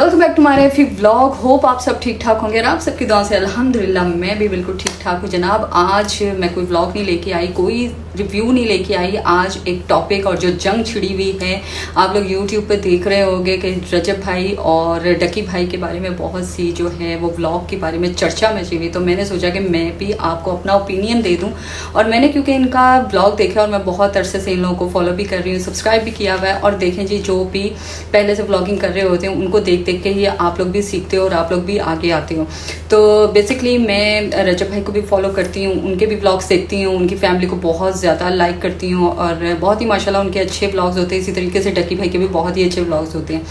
Welcome back to my Effie vlog. Hope आप सब ठीक ठाक होंगे और आप सबकी दुआ से अल्हम्दुलिल्लाह मैं भी बिल्कुल ठीक ठाक हूँ। जनाब आज मैं कोई व्लॉग नहीं लेके आई, कोई रिव्यू नहीं लेके आई। आज एक टॉपिक और जो जंग छिड़ी हुई है, आप लोग यूट्यूब पे देख रहे होंगे कि रजब भाई और डकी भाई के बारे में बहुत सी जो है वो व्लॉग के बारे में चर्चा मची हुई। तो मैंने सोचा कि मैं भी आपको अपना ओपिनियन दे दूँ। और मैंने क्योंकि इनका व्लॉग देखा और मैं बहुत अरसे से इन लोगों को फॉलो भी कर रही हूँ, सब्सक्राइब भी किया हुआ है। और देखें जी, जो भी पहले से व्लॉगिंग कर रहे होते हैं उनको देख के ही आप लोग भी सीखते हो और आप लोग भी आगे आते हो। तो बेसिकली मैं रजब भाई को भी फॉलो करती हूँ, उनके भी व्लॉग्स देखती हूँ, उनकी फैमिली को बहुत ज़्यादा लाइक करती हूँ और बहुत ही माशाल्लाह उनके अच्छे व्लॉग्स होते हैं। इसी तरीके से डकी भाई के भी बहुत ही अच्छे व्लॉग्स होते हैं।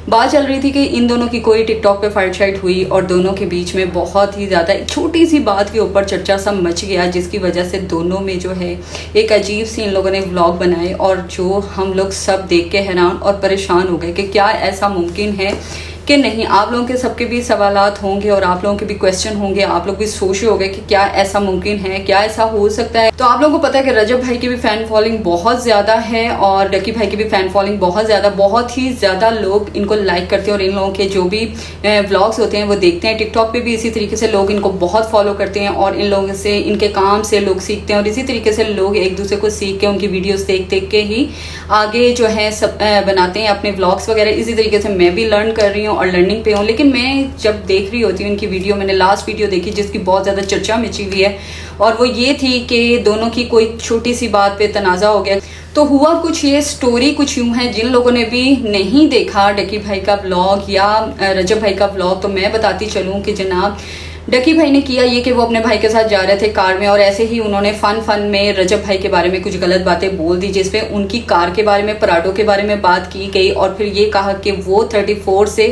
बात चल रही थी कि इन दोनों की कोई टिकटॉक पे फाइट शाइट हुई और दोनों के बीच में बहुत ही ज़्यादा एक छोटी सी बात के ऊपर चर्चा सा मच गया, जिसकी वजह से दोनों में जो है एक अजीब सी इन लोगों ने व्लॉग बनाए और जो हम लोग सब देख के हैरान और परेशान हो गए कि क्या ऐसा मुमकिन है कि नहीं। आप लोगों के सबके भी सवालात होंगे और आप लोगों के भी क्वेश्चन होंगे, आप लोग भी सोच रहे होंगे कि क्या ऐसा मुमकिन है, क्या ऐसा हो सकता है। तो आप लोगों को पता है कि रजब भाई की भी फैन फॉलोइंग बहुत ज़्यादा है और डकी भाई की भी फैन फॉलोइंग बहुत ही ज़्यादा लोग इनको लाइक करते हैं और इन लोगों के जो भी व्लॉग्स होते हैं वो देखते हैं। टिकटॉक पे भी इसी तरीके से लोग इनको बहुत फॉलो करते हैं और इन लोगों से, इनके काम से लोग सीखते हैं और इसी तरीके से लोग एक दूसरे को सीख के उनकी वीडियोस देख के ही आगे जो है सब बनाते हैं अपने व्लॉग्स वगैरह। इसी तरीके से मैं भी लर्न कर रही हूँ और लर्निंग पे हूँ। लेकिन मैं जब देख रही होती हूँ इनकी वीडियो, मैंने लास्ट वीडियो देखी जिसकी बहुत ज़्यादा चर्चा मची हुई है और वो ये थी कि दोनों की कोई छोटी सी बात पे तनाज़ा हो गया। तो हुआ कुछ ये, स्टोरी कुछ यूं है। जिन लोगों ने भी नहीं देखा डकी भाई का व्लॉग या रजब भाई का व्लॉग, तो मैं बताती चलूँ कि जनाब डकी भाई ने किया ये कि वो अपने भाई के साथ जा रहे थे कार में और ऐसे ही उन्होंने फन में रजब भाई के बारे में कुछ गलत बातें बोल दी, जिसपे उनकी कार के बारे में, पराडो के बारे में बात की गई और फिर ये कहा कि वो 34 से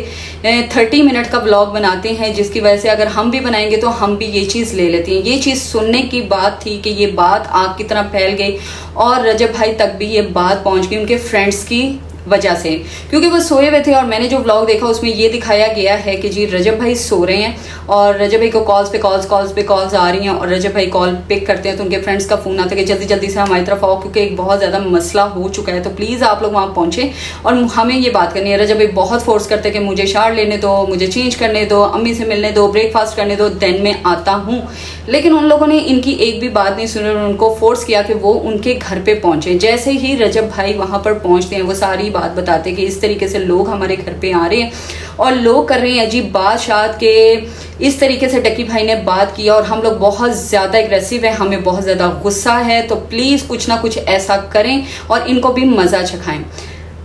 30 मिनट का व्लॉग बनाते हैं, जिसकी वजह से अगर हम भी बनाएंगे तो हम भी ये चीज़ ले लेते हैं। ये चीज़ सुनने की बात थी कि ये बात आग की तरह फैल गई और रजब भाई तक भी ये बात पहुंच गई उनके फ्रेंड्स की वजह से, क्योंकि वो सोए हुए थे। और मैंने जो व्लॉग देखा उसमें ये दिखाया गया है कि जी रजब भाई सो रहे हैं और रजब भाई को कॉल्स पे कॉल्स आ रही हैं और रजब भाई कॉल पिक करते हैं तो उनके फ्रेंड्स का फोन आता है कि जल्दी से हमारी तरफ आओ, क्योंकि एक बहुत ज़्यादा मसला हो चुका है, तो प्लीज़ आप लोग वहाँ पहुँचे और हमें ये बात करनी है। रजब भाई बहुत फोर्स करते हैं कि मुझे शार लेने दो, मुझे चेंज करने दो, अम्मी से मिलने दो, ब्रेकफास्ट करने दो, देन मैं आता हूँ। लेकिन उन लोगों ने इनकी एक भी बात नहीं सुनी और उनको फोर्स किया कि वो उनके घर पे पहुंचे। जैसे ही रजब भाई वहां पर पहुंचते हैं वो सारी बात बताते कि इस तरीके से लोग हमारे घर पे आ रहे हैं और लोग कर रहे हैं अजीब बात शायद के इस तरीके से डकी भाई ने बात किया और हम लोग बहुत ज़्यादा एग्रेसिव है, हमें बहुत ज़्यादा गुस्सा है, तो प्लीज़ कुछ ना कुछ ऐसा करें और इनको भी मज़ा चखाएं।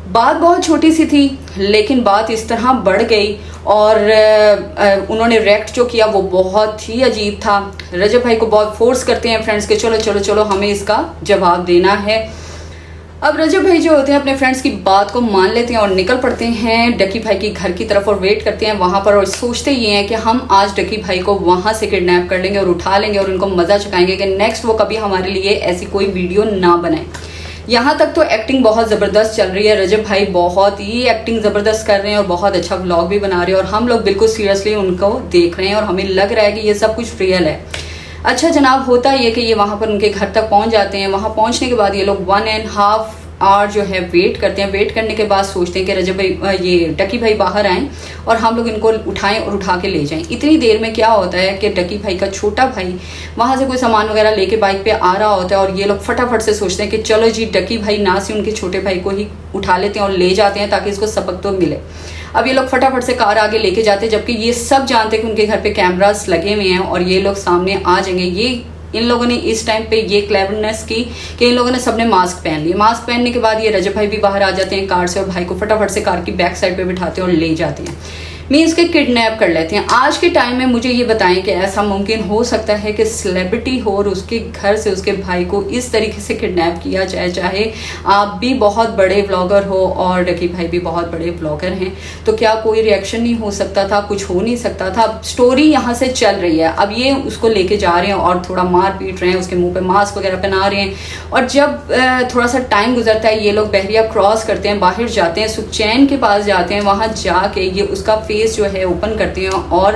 बात बहुत छोटी सी थी लेकिन बात इस तरह बढ़ गई और उन्होंने रिएक्ट जो किया वो बहुत ही अजीब था। रजब भाई को बहुत फोर्स करते हैं फ्रेंड्स के, चलो चलो चलो हमें इसका जवाब देना है। अब रजब भाई जो होते हैं अपने फ्रेंड्स की बात को मान लेते हैं और निकल पड़ते हैं डकी भाई की घर की तरफ और वेट करते हैं वहां पर और सोचते ये हैं कि हम आज डकी भाई को वहां से किडनैप कर लेंगे और उठा लेंगे और उनको मजा चखाएंगे कि नेक्स्ट वो कभी हमारे लिए ऐसी कोई वीडियो ना बनाए। यहाँ तक तो एक्टिंग बहुत ज़बरदस्त चल रही है, रजब भाई बहुत ही एक्टिंग ज़बरदस्त कर रहे हैं और बहुत अच्छा व्लॉग भी बना रहे हैं और हम लोग बिल्कुल सीरियसली उनको देख रहे हैं और हमें लग रहा है कि ये सब कुछ रियल है। अच्छा जनाब, होता ये कि ये वहाँ पर उनके घर तक पहुँच जाते हैं। वहाँ पहुँचने के बाद ये लोग 1.5 आवर जो है वेट करते हैं। वेट करने के बाद सोचते हैं कि रजब भाई, ये डकी भाई बाहर आएँ और हम लोग इनको उठाएं और उठा के ले जाएं। इतनी देर में क्या होता है कि डकी भाई का छोटा भाई वहां से कोई सामान वगैरह लेके बाइक पे आ रहा होता है और ये लोग फटाफट से सोचते हैं कि चलो जी डकी भाई ना से उनके छोटे भाई को ही उठा लेते हैं और ले जाते हैं ताकि इसको सबक तो मिले। अब ये लोग फटाफट से कार आगे लेके जाते हैं, जबकि ये सब जानते हैं कि उनके घर पे कैमरास लगे हुए हैं और ये लोग सामने आ जाएंगे। ये इन लोगों ने इस टाइम पे ये क्लेवरनेस की कि इन लोगों ने सबने मास्क पहन लिए। मास्क पहनने के बाद ये रजब भाई भी बाहर आ जाते हैं कार से और भाई को फटाफट से कार की बैक साइड पे बिठाते हैं और ले जाते हैं, मीन्स के किडनैप कर लेते हैं। आज के टाइम में मुझे ये बताएं कि ऐसा मुमकिन हो सकता है कि सेलिब्रिटी हो और उसके घर से उसके भाई को इस तरीके से किडनैप किया जाए, चाहे आप भी बहुत बड़े व्लॉगर हो और डकी भाई भी बहुत बड़े व्लॉगर हैं, तो क्या कोई रिएक्शन नहीं हो सकता था, कुछ हो नहीं सकता था। स्टोरी यहाँ से चल रही है, अब ये उसको लेके जा रहे हैं और थोड़ा मार पीट रहे हैं, उसके मुंह पे मास्क वगैरह पहना रहे हैं और जब थोड़ा सा टाइम गुजरता है ये लोग बहरिया क्रॉस करते हैं, बाहर जाते हैं, सुखचैन के पास जाते हैं, वहां जाके ये उसका फेस जो है ओपन करते हैं और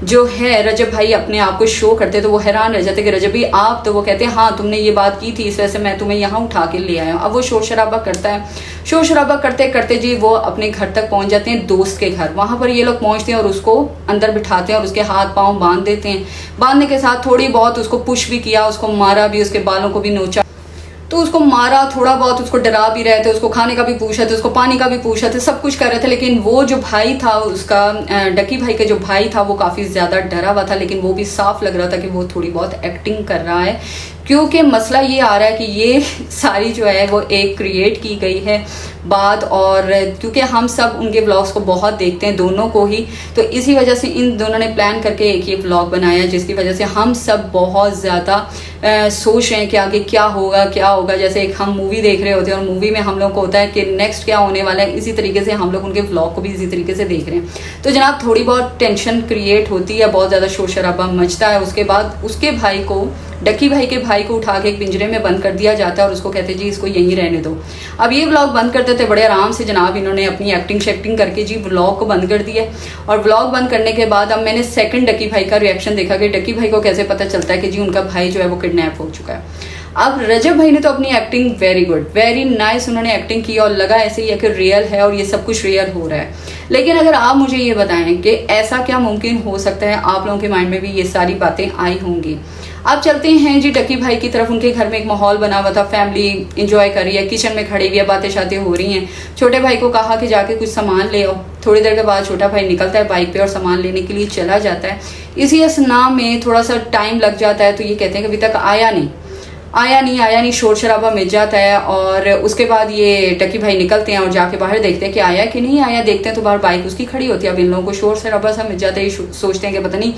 जो है रजब भाई अपने आप को शो करते तो वो हैरान रह जाते कि रजब भाई आप, तो वो कहते हैं हाँ तुमने ये बात की थी इस वजह से मैं तुम्हें यहाँ उठा के ले आया हूँ। अब वो शोर शराबा करता है, शोर शराबा करते करते जी वो अपने घर तक पहुंच जाते हैं, दोस्त के घर। वहां पर ये लोग पहुंचते हैं और उसको अंदर बिठाते हैं और उसके हाथ पांव बांध देते हैं। बांधने के साथ थोड़ी बहुत उसको पुश भी किया, उसको मारा भी, उसके बालों को भी नोचा, तो उसको मारा, थोड़ा बहुत उसको डरा भी रहे थे, उसको खाने का भी पूछा था, उसको पानी का भी पूछा था, सब कुछ कर रहे थे। लेकिन वो जो भाई था उसका, डकी भाई का जो भाई था वो काफी ज्यादा डरा हुआ था, लेकिन वो भी साफ लग रहा था कि वो थोड़ी बहुत एक्टिंग कर रहा है, क्योंकि मसला ये आ रहा है कि ये सारी जो है वो एक क्रिएट की गई है बात। और क्योंकि हम सब उनके व्लॉग्स को बहुत देखते हैं, दोनों को ही, तो इसी वजह से इन दोनों ने प्लान करके एक ये व्लॉग बनाया, जिसकी वजह से हम सब बहुत ज़्यादा सोच रहे हैं कि आगे क्या होगा क्या होगा। जैसे एक हम मूवी देख रहे होते हैं और मूवी में हम लोग को होता है कि नेक्स्ट क्या होने वाला है, इसी तरीके से हम लोग उनके व्लॉग को भी इसी तरीके से देख रहे हैं। तो जनाब थोड़ी बहुत टेंशन क्रिएट होती है, बहुत ज़्यादा शोर शराबा मचता है। उसके बाद उसके भाई को, डकी भाई के भाई को उठा के एक पिंजरे में बंद कर दिया जाता है और उसको कहते हैं जी इसको यहीं रहने दो। अब ये व्लॉग बंद करते थे बड़े आराम से जनाब, इन्होंने अपनी एक्टिंग शेक्टिंग करके जी व्लॉग को बंद कर दिया। और व्लॉग बंद करने के बाद अब मैंने सेकंड डकी भाई का रिएक्शन देखा कि डकी भाई को कैसे पता चलता है कि जी उनका भाई जो है वो किडनैप हो चुका है। अब रजब भाई ने तो अपनी acting very good, very nice उन्होंने एक्टिंग की और लगा ऐसे ही है कि रियल है और ये सब कुछ रियल हो रहा है। लेकिन अगर आप मुझे ये बताएं कि ऐसा क्या मुमकिन हो सकता है, आप लोगों के माइंड में भी ये सारी बातें आई होंगी। अब चलते हैं जी डकी भाई की तरफ। उनके घर में एक माहौल बना हुआ था, फैमिली एंजॉय कर रही है, किचन में खड़ी हुई है, बातें शातें हो रही हैं। छोटे भाई को कहा कि जाके कुछ सामान ले आओ। थोड़ी देर के बाद छोटा भाई निकलता है बाइक पे और सामान लेने के लिए चला जाता है। इसी असना में थोड़ा सा टाइम लग जाता है, तो ये कहते हैं कि अभी तक आया नहीं, शोर शराबा मिल जाता है। और उसके बाद ये डकी भाई निकलते हैं और जाके बाहर देखते हैं कि आया कि नहीं आया। देखते हैं तो बाहर बाइक उसकी खड़ी होती है। अब इन लोगों को शोर शराबा सा मिल जाता है, सोचते हैं कि पता नहीं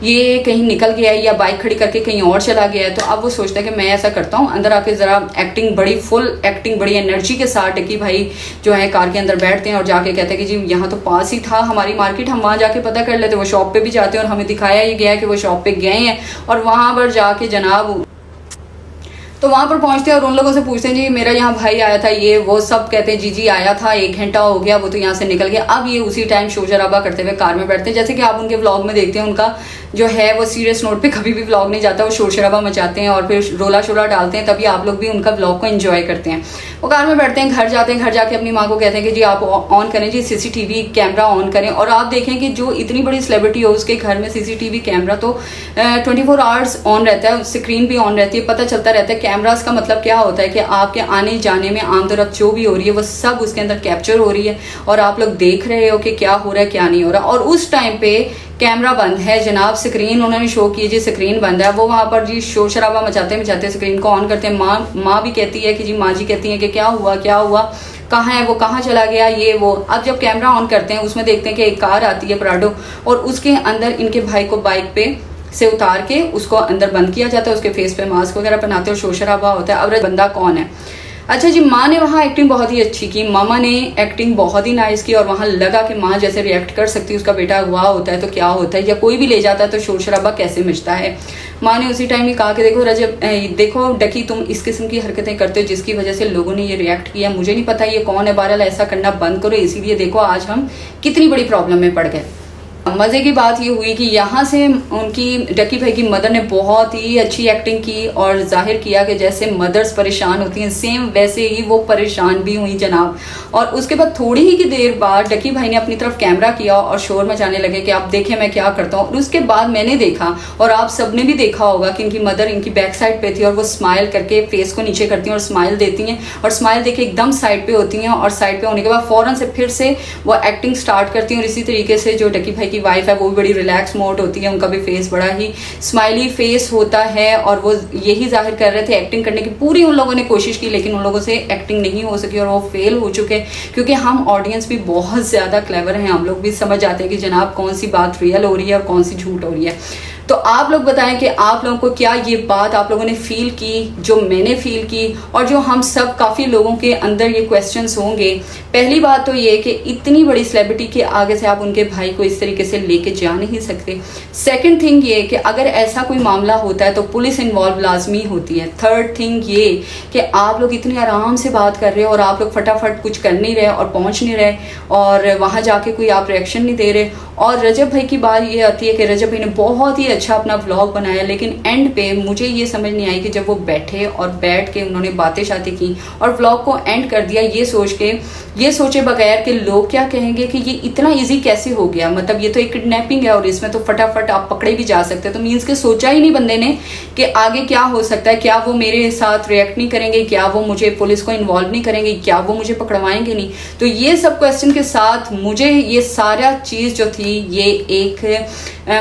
ये कहीं निकल गया है या बाइक खड़ी करके कहीं और चला गया है। तो अब वो सोचता है कि मैं ऐसा करता हूँ, अंदर आके जरा एक्टिंग, बड़ी फुल एक्टिंग, बड़ी एनर्जी के साथ डकी भाई जो है कार के अंदर बैठते हैं और जाके कहते हैं कि जी यहाँ तो पास ही था हमारी मार्केट, हम वहाँ जाके पता कर लेते। वो शॉप पे भी जाते हैं और हमें दिखाया ही गया कि वो शॉप पे गए हैं। और वहां पर जाके जनाब तो वहां पर पहुंचते हैं और उन लोगों से पूछते हैं जी मेरा यहाँ भाई आया था, ये वो सब कहते हैं जी जी आया था, 1 घंटा हो गया, वो तो यहाँ से निकल गया। अब ये उसी टाइम शोर शराबा करते हुए कार में बैठते हैं। जैसे कि आप उनके व्लॉग में देखते हैं, उनका जो है वो सीरियस नोट पे कभी भी व्लॉग नहीं जाता, वो शोर शराबा मचाते हैं और फिर रोला शोला डालते हैं, तभी आप लोग भी उनका व्लॉग को एंजॉय करते हैं। वो कार में बैठते हैं, घर जाते हैं, घर जाके अपनी माँ को कहते हैं कि जी आप ऑन करें जी CCTV कैमरा ऑन करें। और आप देखें कि जो इतनी बड़ी सेलिब्रिटी हो उसके घर में CCTV कैमरा तो 24 आवर्स ऑन रहता है, स्क्रीन भी ऑन रहती है, पता चलता रहता है। कैमरास का मतलब क्या होता है कि आपके आने जाने में आमदरफ्त जो भी हो रही है वो सब उसके अंदर कैप्चर हो रही है और आप लोग देख रहे हो कि क्या हो रहा है क्या नहीं हो रहा। और उस टाइम पे कैमरा बंद है जनाब, स्क्रीन उन्होंने शो की जी स्क्रीन बंद है। वो वहां पर जी शोर शराबा मचाते स्क्रीन को ऑन करते हैं। माँ भी कहती है कि जी, माँ जी कहती है कि क्या हुआ कहाँ है वो, कहाँ चला गया ये वो। अब जब कैमरा ऑन करते हैं उसमें देखते हैं कि एक कार आती है प्राडो और उसके अंदर इनके भाई को बाइक पे से उतार के उसको अंदर बंद किया जाता है, उसके फेस पे मास्क वगैरह पहनाते हैं और शोर शराबा होता है। अब बंदा कौन है? अच्छा जी, माँ ने वहाँ एक्टिंग बहुत ही अच्छी की, मामा ने एक्टिंग बहुत ही नाइस की और वहाँ लगा कि माँ जैसे रिएक्ट कर सकती है, उसका बेटा हुआ होता है तो क्या होता है, या कोई भी ले जाता है तो शोर शराबा कैसे मचता है। माँ ने उसी टाइम ही कहा कि देखो रजब, देखो डकी, तुम इस किस्म की हरकतें करते हो जिसकी वजह से लोगों ने ये रिएक्ट किया, मुझे नहीं पता ये कौन है, बहरहाल ऐसा करना बंद करो, इसीलिए देखो आज हम कितनी बड़ी प्रॉब्लम में पड़ गए। मजे की बात ये हुई कि यहाँ से उनकी डकी भाई की मदर ने बहुत ही अच्छी एक्टिंग की और जाहिर किया कि जैसे मदर्स परेशान होती हैं सेम वैसे ही वो परेशान भी हुई जनाब। और उसके बाद थोड़ी ही की देर बाद डकी भाई ने अपनी तरफ कैमरा किया और शोर मचाने लगे कि आप देखें मैं क्या करता हूँ। और उसके बाद मैंने देखा और आप सबने भी देखा होगा कि इनकी मदर इनकी बैक साइड पे थी और वो स्माइल करके फेस को नीचे करती हैं और स्माइल देती हैं और स्माइल देके एकदम साइड पे होती हैं और साइड पे होने के बाद फौरन से फिर से वो एक्टिंग स्टार्ट करती हैं। और इसी तरीके से जो डकी भाई की वाइफ है वो भी बड़ी रिलैक्स मोड होती है, उनका भी फेस बड़ा ही स्माइली फेस होता है और वो यही जाहिर कर रहे थे एक्टिंग करने की पूरी उन लोगों ने कोशिश की, लेकिन उन लोगों से एक्टिंग नहीं हो सकी और वो फेल हो चुके। क्योंकि हम ऑडियंस भी बहुत ज्यादा क्लेवर हैं, हम लोग भी समझ जाते हैं कि जनाब कौन सी बात रियल हो रही है और कौन सी झूठ हो रही है। तो आप लोग बताएं कि आप लोगों को क्या ये बात आप लोगों ने फील की, जो मैंने फील की, और जो हम सब काफ़ी लोगों के अंदर ये क्वेश्चंस होंगे। पहली बात तो ये कि इतनी बड़ी सेलिब्रिटी के आगे से आप उनके भाई को इस तरीके से लेके जा नहीं सकते। सेकंड थिंग ये कि अगर ऐसा कोई मामला होता है तो पुलिस इन्वॉल्व लाजमी होती है। थर्ड थिंग ये कि आप लोग इतनी आराम से बात कर रहे हो और आप लोग फटाफट कुछ कर नहीं रहे और पहुंच नहीं रहे और वहां जाके कोई आप रिएक्शन नहीं दे रहे। और रजब भाई की बात ये आती है कि रजब भाई ने बहुत ही अच्छा अपना व्लॉग बनाया, लेकिन एंड पे मुझे ये समझ नहीं आई कि जब वो बैठे और बैठ के उन्होंने बातें शातें की और व्लॉग को एंड कर दिया ये सोचे बगैर कि लोग क्या कहेंगे कि ये इतना इजी कैसे हो गया, मतलब ये तो एक किडनैपिंग है और इसमें तो फटाफट आप पकड़े भी जा सकते हैं। तो मीन्स के सोचा ही नहीं बंदे ने कि आगे क्या हो सकता है, क्या वो मेरे साथ रिएक्ट नहीं करेंगे, क्या वो मुझे पुलिस को इन्वॉल्व नहीं करेंगे, क्या वो मुझे पकड़वाएंगे नहीं। तो ये सब क्वेश्चन के साथ मुझे ये सारा चीज जो थी ये एक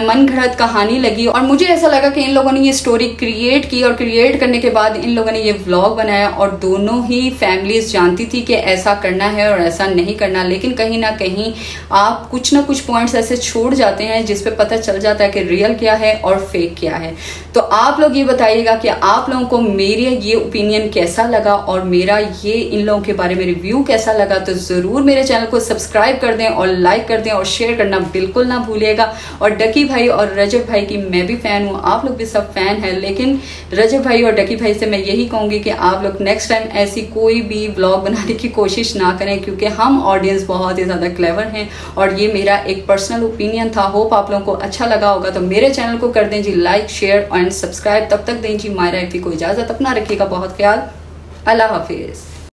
मन घड़त कहानी लगी और मुझे ऐसा लगा कि इन लोगों ने ये स्टोरी क्रिएट की और क्रिएट करने के बाद इन लोगों ने ये व्लॉग बनाया और दोनों ही फैमिलीज जानती थी कि ऐसा करना है और ऐसा नहीं करना, लेकिन कहीं ना कहीं आप कुछ ना कुछ पॉइंट्स ऐसे छोड़ जाते हैं जिसपे पता चल जाता है कि रियल क्या है और फेक क्या है। तो आप लोग ये बताइएगा कि आप लोगों को मेरे ये ओपिनियन कैसा लगा और मेरा ये इन लोगों के बारे में रिव्यू कैसा लगा। तो जरूर मेरे चैनल को सब्सक्राइब कर दें और लाइक कर दें और शेयर करना बिल्कुल ना भूलिएगा। और डकी भाई और रजब भाई की मैं भी फैन हूँ, आप लोग भी सब फैन हैं, लेकिन रजब भाई और डकी भाई से मैं यही कहूंगी कि आप लोग नेक्स्ट टाइम ऐसी कोई भी व्लॉग बनाने की कोशिश ना करें, क्योंकि हम ऑडियंस बहुत ही ज्यादा क्लेवर हैं और ये मेरा एक पर्सनल ओपिनियन था। होप आप लोगों को अच्छा लगा होगा। तो मेरे चैनल को कर दें जी लाइक, शेयर एंड सब्सक्राइब। तब तक दें जी मायरा एफी को इजाजत। अपना रखिएगा बहुत ख्याल। अल्लाह हाफिज।